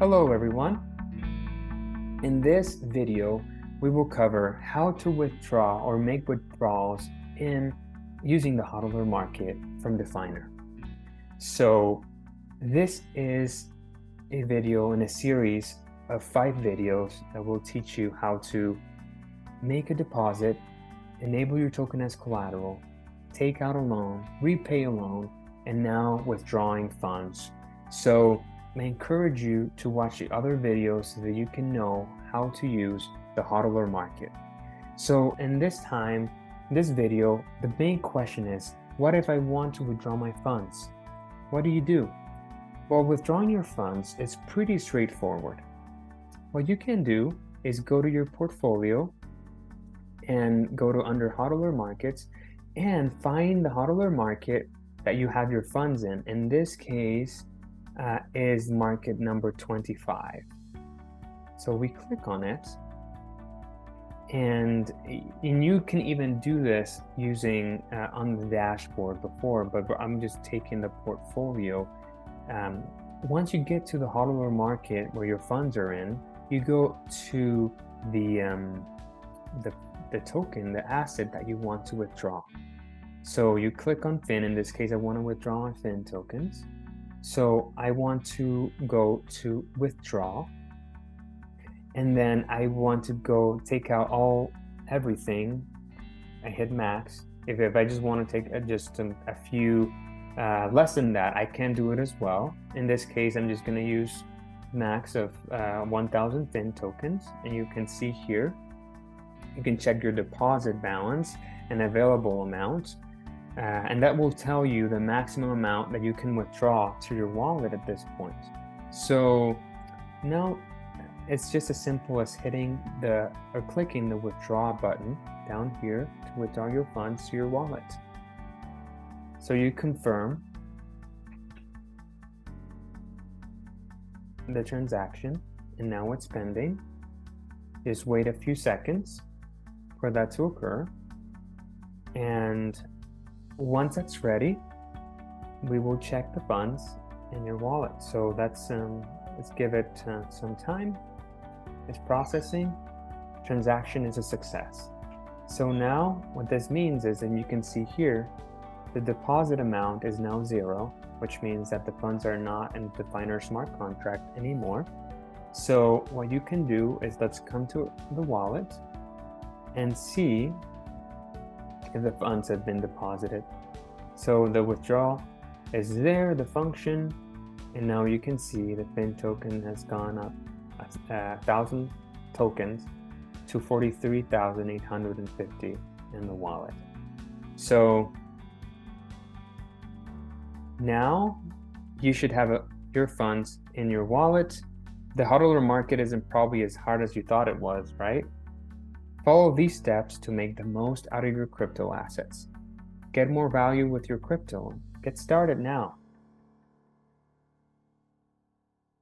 Hello everyone. In this video, we will cover how to withdraw or make withdrawals using the HODLer Market from Definer. So this is a video in a series of 5 videos that will teach you how to make a deposit, enable your token as collateral, take out a loan, repay a loan, and now withdrawing funds. So I encourage you to watch the other videos so that you can know how to use the HODLer Market. So in this video, the main question is, what if I want to withdraw my funds? What do you do? Well, withdrawing your funds is pretty straightforward. What you can do is go to your portfolio and go to under HODLer Markets and find the HODLer Market that you have your funds in. In this case, is market number 25. So we click on it, and you can even do this using on the dashboard before, but I'm just taking the portfolio. Once you get to the HODLer Market where your funds are in, you go to the token, the asset that you want to withdraw. So you click on Fin. In this case, I want to withdraw my Fin tokens. So I want to go to withdraw, and then I want to go take out everything. I hit max. If I just want to take just a few less than that, I can do it as well. In this case, I'm just going to use max of 1,000 Fin tokens, and you can see here, you can check your deposit balance and available amount. And that will tell you the maximum amount that you can withdraw to your wallet at this point. So now it's just as simple as clicking the withdraw button down here to withdraw your funds to your wallet. So you confirm the transaction, and now it's pending. Just wait a few seconds for that to occur, and once it's ready, we will check the funds in your wallet. So that's let's give it some time. It's processing. Transaction is a success. So now what this means is, and you can see here, the deposit amount is now 0, which means that the funds are not in the Definer smart contract anymore. So what you can do is, let's come to the wallet and see if the funds have been deposited. So the withdrawal is there, the function, and now you can see the Fin token has gone up 1,000 tokens to 43,850 in the wallet. So now you should have your funds in your wallet. The HODLer Market isn't probably as hard as you thought it was, right? Follow these steps to make the most out of your crypto assets. Get more value with your crypto. Get started now.